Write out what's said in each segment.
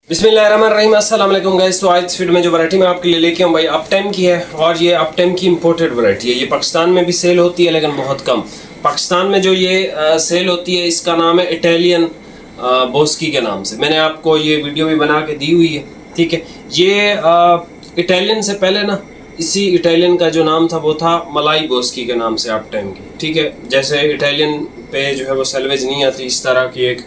बिस्मिल्लाहिर्रहमानिर्रहीम, अस्सलाम वालेकुम गाइस। तो आज इस वीडियो में जो वैरायटी मैं आपके लिए लेके आऊँ भाई अपटाइम की है, और ये अपटाइम की इंपोर्टेड वैरायटी है। ये पाकिस्तान में भी सेल होती है लेकिन बहुत कम। पाकिस्तान में जो ये सेल होती है इसका नाम है इटालियन बोस्की के नाम से। मैंने आपको ये वीडियो भी बना के दी हुई है, ठीक है। ये इटालियन से पहले ना इसी इटालियन का जो नाम था वो था मलाई बोस्की के नाम से अपटाइम की, ठीक है। जैसे इटालियन पे जो है वो सेल्वेज नहीं आती, इस तरह की एक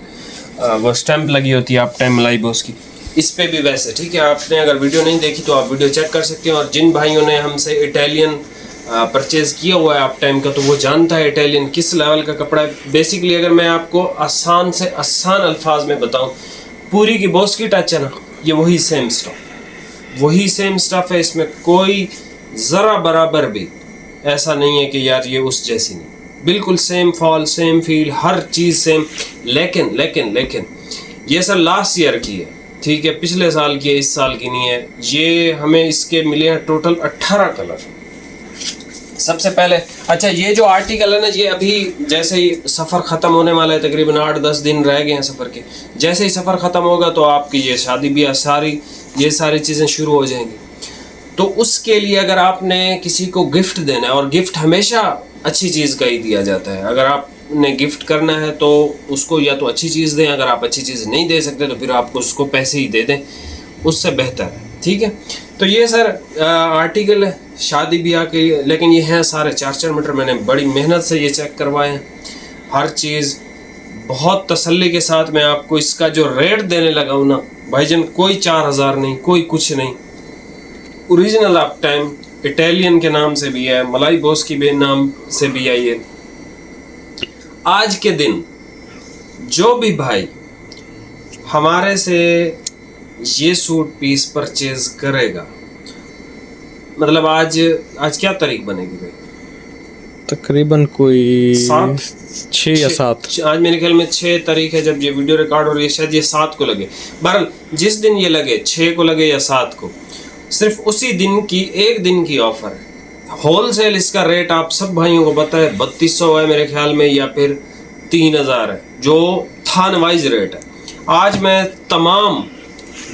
वो स्टैंप लगी होती है अपटाइम मलाई बोस्की, इस पे भी वैसे, ठीक है। आपने अगर वीडियो नहीं देखी तो आप वीडियो चेक कर सकते हैं। और जिन भाइयों ने हमसे इटालियन परचेज़ किया हुआ है अपटाइम का तो वो जानता है इटालियन किस लेवल का कपड़ा है। बेसिकली अगर मैं आपको आसान से आसान अल्फाज में बताऊं, पूरी की बोस्की टच है ना, ये वही सेम स्टफ़ है। इसमें कोई ज़रा बराबर भी ऐसा नहीं है कि यार ये उस जैसी नहीं, बिल्कुल सेम फॉल, सेम फील, हर चीज़ सेम। लेकिन ये सर लास्ट ईयर की है, ठीक है, पिछले साल की है, इस साल की नहीं है। ये हमें इसके मिले हैं टोटल 18 कलर। सबसे पहले अच्छा, ये जो आर्टिकल है ना, ये अभी जैसे ही सफ़र ख़त्म होने वाला है, तकरीबन 8-10 दिन रह गए हैं सफ़र के। जैसे ही सफ़र ख़त्म होगा तो आपकी ये शादी ब्याह ये सारी चीज़ें शुरू हो जाएंगी। तो उसके लिए अगर आपने किसी को गिफ्ट देना है, और गिफ्ट हमेशा अच्छी चीज़ का ही दिया जाता है, अगर आपने गिफ्ट करना है तो उसको या तो अच्छी चीज़ दें, अगर आप अच्छी चीज़ नहीं दे सकते तो फिर आपको उसको पैसे ही दे दें, उससे बेहतर है, ठीक है। तो ये सर आर्टिकल है शादी ब्याह के लिए, लेकिन ये हैं सारे 4-4 मीटर। मैंने बड़ी मेहनत से ये चेक करवाए हैं, हर चीज़ बहुत तसल्ली के साथ। मैं आपको इसका जो रेट देने लगा हूँ ना भाईजान, कोई 4000 नहीं, कोई कुछ नहीं, ओरिजिनल अपटाइम इटालियन के नाम से भी है, मलाई बोस्की के नाम से भी है। ये आज के दिन जो भी भाई हमारे से ये सूट पीस परचेज करेगा, मतलब आज क्या तारीख बनेगी भाई? तकरीबन कोई 6 या 7। आज मेरे ख्याल में 6 तारीख है जब ये वीडियो रिकॉर्ड हो रही है, शायद ये 7 को लगे। बहरहाल जिस दिन ये लगे, 6 को लगे या 7 को, सिर्फ उसी दिन की एक दिन की ऑफर है। होलसेल इसका रेट आप सब भाइयों को पता है 3200 है मेरे ख्याल में, या फिर 3000 है, जो थान वाइज रेट है। आज मैं तमाम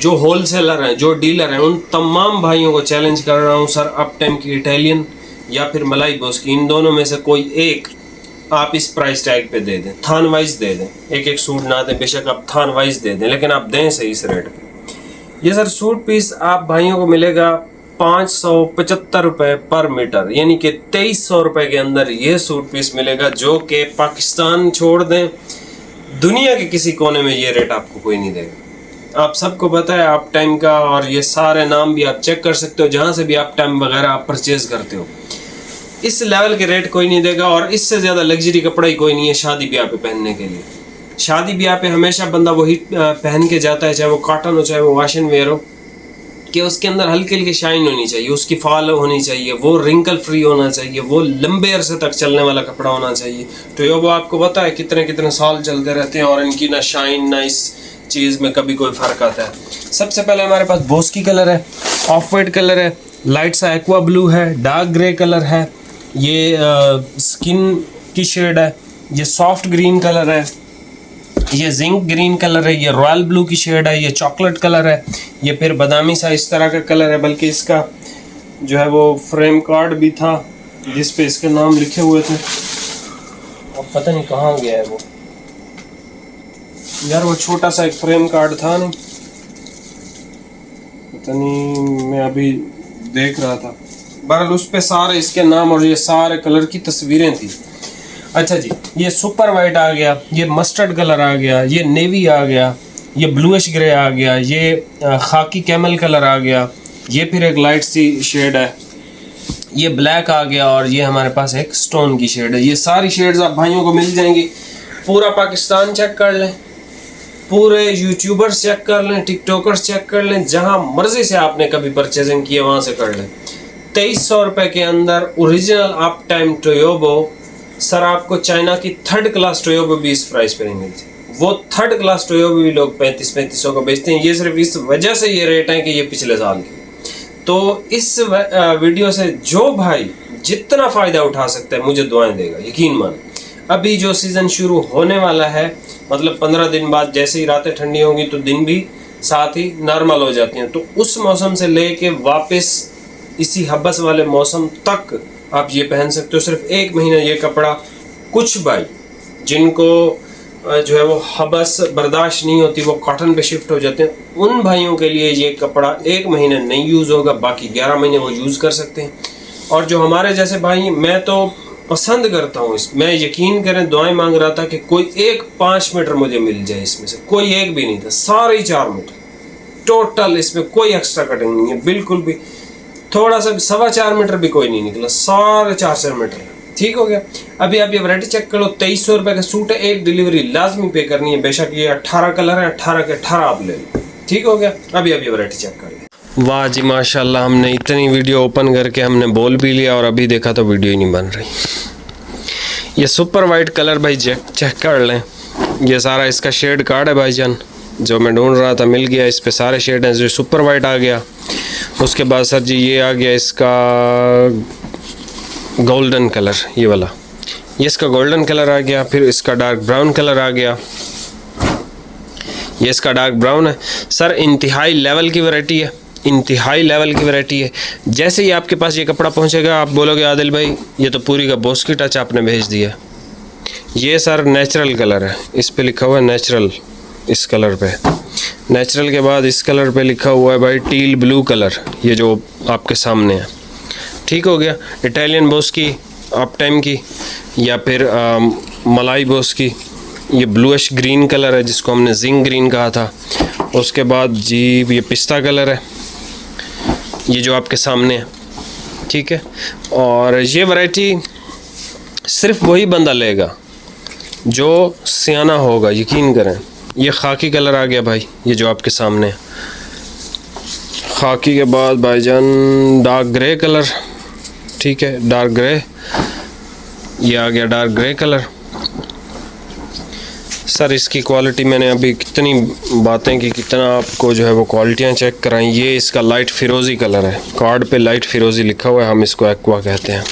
जो होलसेलर हैं, जो डीलर हैं, उन तमाम भाइयों को चैलेंज कर रहा हूँ, सर अपटाइम की इटालियन या फिर मलाई बोस्की, इन दोनों में से कोई एक आप इस प्राइस टैग पे दे दें, थान वाइज दे दें। एक सूट ना दें, बेशक आप थान वाइज दे दें, लेकिन आप दें सही इस रेट पे। ये सर सूट पीस आप भाइयों को मिलेगा 575 रुपये पर मीटर, यानी कि 2300 रुपये के अंदर ये सूट पीस मिलेगा, जो कि पाकिस्तान छोड़ दें दुनिया के किसी कोने में ये रेट आपको कोई नहीं देगा। आप सबको पता है अपटाइम का, और ये सारे नाम भी आप चेक कर सकते हो, जहाँ से भी अपटाइम वगैरह आप परचेज करते हो, इस लेवल के रेट कोई नहीं देगा। और इससे ज़्यादा लग्जरी कपड़ा ही कोई नहीं है शादी ब्याह पे पहनने के लिए। शादी ब्याह पे हमेशा बंदा वही पहन के जाता है, चाहे वो कॉटन हो चाहे वो वाशन वेयर हो, कि उसके अंदर हल्की हल्की शाइन होनी चाहिए, उसकी फॉल होनी चाहिए, वो रिंकल फ्री होना चाहिए, वो लंबे अरसे तक चलने वाला कपड़ा होना चाहिए। तो ये वो आपको पता है कितने साल चलते रहते हैं, और इनकी ना शाइन ना इस चीज़ में कभी कोई फ़र्क आता है। सबसे पहले हमारे पास बोस्की कलर है, ऑफ वाइट कलर है, लाइट सा एक्वा ब्लू है, डार्क ग्रे कलर है, ये स्किन की शेड है, ये सॉफ्ट ग्रीन कलर है, ये जिंक ग्रीन कलर है, ये रॉयल ब्लू की शेड है, ये चॉकलेट कलर है, ये फिर बादामी सा इस तरह का कलर है। बल्कि इसका जो है वो फ्रेम कार्ड भी था जिस पे इसके नाम लिखे हुए थे, अब पता नहीं कहाँ गया है वो यार, वो छोटा सा एक फ्रेम कार्ड था नहीं, पता नहीं, मैं अभी देख रहा था। बहरहाल उस पे सारे इसके नाम और ये सारे कलर की तस्वीरें थी। अच्छा जी, ये सुपर वाइट आ गया, ये मस्टर्ड कलर आ गया, ये नेवी आ गया, ये ब्लूइश ग्रे आ गया, ये खाकी कैमल कलर आ गया, ये फिर एक लाइट सी शेड है, ये ब्लैक आ गया, और ये हमारे पास एक स्टोन की शेड है। ये सारी शेड्स आप भाइयों को मिल जाएंगी। पूरा पाकिस्तान चेक कर लें, पूरे यूट्यूबर्स चेक कर लें, टिकटॉकर्स चेक कर लें, जहाँ मर्जी से आपने कभी परचेजिंग की है वहाँ से कर लें। 2300 रुपये के अंदर ओरिजिनल अपटाइम टोयोबो, सर आपको चाइना की 3rd क्लास टोयोबो भी इस प्राइस पे नहीं मिलती। वो 3rd क्लास टोयोबो भी लोग 3500 को बेचते हैं। ये सिर्फ इस वजह से ये रेट है कि ये पिछले साल की। तो इस वीडियो से जो भाई जितना फ़ायदा उठा सकता है मुझे दुआएं देगा, यकीन माने। अभी जो सीज़न शुरू होने वाला है, मतलब 15 दिन बाद जैसे ही रातें ठंडी होंगी तो दिन भी साथ ही नॉर्मल हो जाती हैं। तो उस मौसम से लेके वापस इसी हबस वाले मौसम तक आप ये पहन सकते हो। सिर्फ 1 महीना ये कपड़ा। कुछ भाई जिनको जो है वो हबस बर्दाश्त नहीं होती, वो कॉटन पे शिफ्ट हो जाते हैं, उन भाइयों के लिए ये कपड़ा 1 महीना नहीं यूज़ होगा, बाकी 11 महीने वो यूज़ कर सकते हैं। और जो हमारे जैसे भाई, मैं तो पसंद करता हूँ मैं यकीन करें दुआएं मांग रहा था कि कोई एक 5 मीटर मुझे मिल जाए, इसमें से कोई एक भी नहीं था, सारे ही 4 मीटर टोटल, इसमें कोई एक्स्ट्रा कटिंग नहीं है बिल्कुल भी, थोड़ा सा 4.25 मीटर भी कोई नहीं निकला, सारे 4 मीटर। ठीक हो गया। अभी आप ये वैरायटी चेक कर लो, 2300 रुपये का सूट है, एक डिलीवरी लाजमी पे करनी है, बेशक ये 18 कलर है, 18 के 18 आप ले लो। ठीक हो गया। अभी आप ये वैरायटी चेक कर लो। वाह जी माशाल्लाह, हमने इतनी वीडियो ओपन करके हमने बोल भी लिया और अभी देखा तो वीडियो ही नहीं बन रही। ये सुपर वाइट कलर भाई चेक कर लें, ये सारा इसका शेड कार्ड है भाईजान, जो मैं ढूंढ रहा था मिल गया। इस पे सारे शेड हैं, जो सुपर वाइट आ गया। उसके बाद सर जी ये आ गया इसका गोल्डन कलर, ये वाला, ये इसका गोल्डन कलर आ गया। फिर इसका डार्क ब्राउन कलर आ गया, ये इसका डार्क ब्राउन है। सर इंतहाई लेवल की वैरायटी है, इंतहाई लेवल की वैरायटी है। जैसे ही आपके पास ये कपड़ा पहुंचेगा आप बोलोगे आदिल भाई ये तो पूरी का बॉस की टच आपने भेज दिया। ये सर नेचुरल कलर है, इस पे लिखा हुआ है नेचुरल, इस कलर पे नेचुरल के बाद इस कलर पे लिखा हुआ है भाई टील ब्लू कलर, ये जो आपके सामने है। ठीक हो गया। इटालियन बॉस की, अप टाइम की, या फिर मलाई बॉस की, ये ब्लूइश ग्रीन कलर है जिसको हमने जिंक ग्रीन कहा था। उसके बाद जी ये पिस्ता कलर है, ये जो आपके सामने है। ठीक है। और ये वैरायटी सिर्फ वही बंदा लेगा जो सियाना होगा, यकीन करें। ये खाकी कलर आ गया भाई, ये जो आपके सामने है। खाकी के बाद भाईजान डार्क ग्रे कलर, ठीक है, डार्क ग्रे, ये आ गया डार्क ग्रे कलर। सर इसकी क्वालिटी मैंने अभी कितनी बातें की, कितना आपको जो है वो क्वालिटियाँ चेक कराएं। ये इसका लाइट फिरोज़ी कलर है, कार्ड पे लाइट फिरोज़ी लिखा हुआ है, हम इसको एक्वा कहते हैं।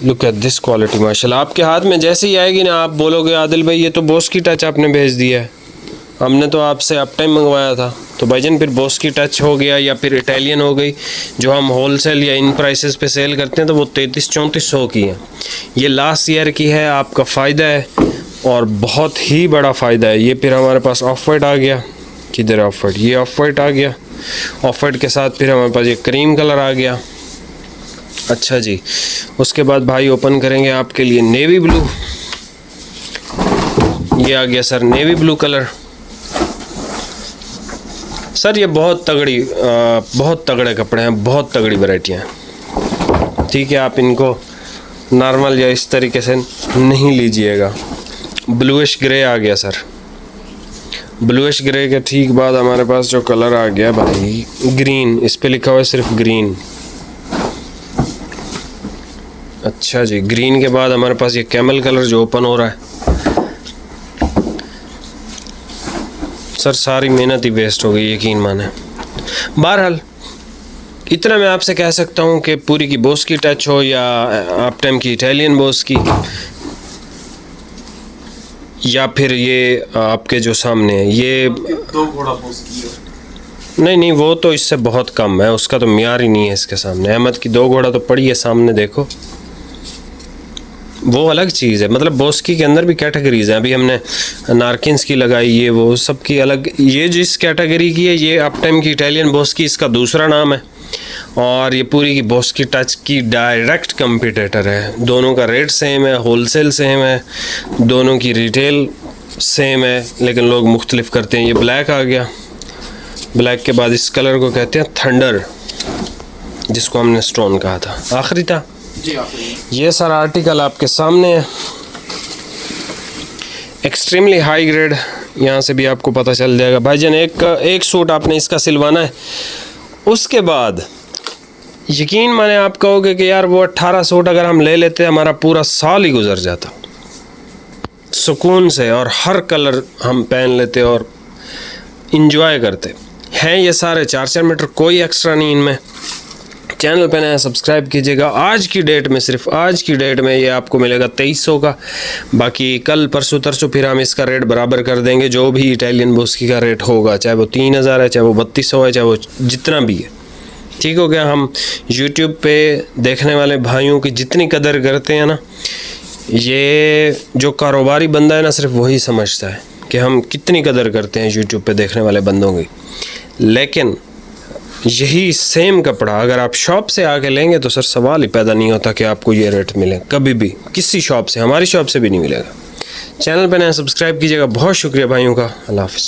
लुक एट दिस क्वालिटी माशाल्लाह। आपके हाथ में जैसे ही आएगी ना आप बोलोगे आदिल भाई ये तो बॉस की टच आपने भेज दिया है, हमने तो आपसे अप टाइम मंगवाया था। तो भाईजान फिर बॉस की टच हो गया या फिर इटालियन हो गई, जो हम होल सेल या इन प्राइसेस पे सेल करते हैं तो वो 3300-3400 की है। ये लास्ट ईयर की है, आपका फ़ायदा है और बहुत ही बड़ा फ़ायदा है। ये फिर हमारे पास ऑफ वाइट आ गया, किधर है ऑफ वाइट, ये ऑफ वाइट आ गया। ऑफ वाइट के साथ फिर हमारे पास ये क्रीम कलर आ गया। अच्छा जी, उसके बाद भाई ओपन करेंगे आपके लिए नेवी ब्लू, ये आ गया sir navy blue colour. Sir ये बहुत तगड़े कपड़े हैं, बहुत तगड़ी वैरायटियाँ हैं। ठीक है, आप इनको नॉर्मल या इस तरीके से नहीं लीजिएगा। ब्लूइश ग्रे आ गया सर, ब्लूइश ग्रे के ठीक बाद हमारे पास जो कलर आ गया भाई ग्रीन, इस पे लिखा हुआ है सिर्फ ग्रीन। अच्छा जी, ग्रीन के बाद हमारे पास ये कैमल कलर जो ओपन हो रहा है। सर सारी मेहनत ही वेस्ट हो गई, यकीन माने। बहरहाल इतना मैं आपसे कह सकता हूँ कि पूरी की बॉस की टच हो या आप टाइम की इटालियन बॉस की, या फिर ये आपके जो सामने है ये 2 घोड़ा बॉस की है। नहीं वो तो इससे बहुत कम है, उसका तो म्यार ही नहीं है इसके सामने। अहमद की 2 घोड़ा तो पड़ी है सामने, देखो वो अलग चीज़ है। मतलब बॉस्की के अंदर भी कैटेगरीज हैं, अभी हमने नारकिन्स की लगाई, ये वो सब की अलग। ये जिस कैटेगरी की है ये अप टाइम की इटालियन बॉस्की, इसका दूसरा नाम है। और ये पूरी की बॉस्की टच की डायरेक्ट कंपटीटर है। दोनों का रेट सेम है, होलसेल सेम है, दोनों की रिटेल सेम है, लेकिन लोग मुख्तलिफ करते हैं। ये ब्लैक आ गया, ब्लैक के बाद इस कलर को कहते हैं थंडर, जिसको हमने स्टोन कहा था। आखिरी था जी, ये सर आर्टिकल आपके सामने है, एक्सट्रीमली हाई ग्रेड, यहाँ से भी आपको पता चल जाएगा। भाईजान एक सूट आपने इसका सिलवाना है, उसके बाद यकीन माने आप कहोगे कि यार वो 18 सूट अगर हम ले लेते हमारा पूरा साल ही गुजर जाता सुकून से, और हर कलर हम पहन लेते और इंजॉय करते हैं। ये सारे 4-4 मीटर, कोई एक्स्ट्रा नहीं इनमें। चैनल पे नया सब्सक्राइब कीजिएगा। आज की डेट में, सिर्फ आज की डेट में ये आपको मिलेगा 2300 का। बाकी कल परसों तरसों फिर हम इसका रेट बराबर कर देंगे, जो भी इटालियन बोस्की का रेट होगा, चाहे वो 3000 है, चाहे वो 3200 है, चाहे वो जितना भी है। ठीक हो गया। हम YouTube पे देखने वाले भाइयों की जितनी कदर करते हैं ना, ये जो कारोबारी बंदा है ना, सिर्फ वही समझता है कि हम कितनी कदर करते हैं YouTube पे देखने वाले बंदों की। लेकिन यही सेम कपड़ा अगर आप शॉप से आके लेंगे तो सर सवाल ही पैदा नहीं होता कि आपको ये रेट मिले, कभी भी किसी शॉप से, हमारी शॉप से भी नहीं मिलेगा। चैनल पे नया सब्सक्राइब कीजिएगा। बहुत शुक्रिया भाइयों का। अल्लाह हाफ़िज़।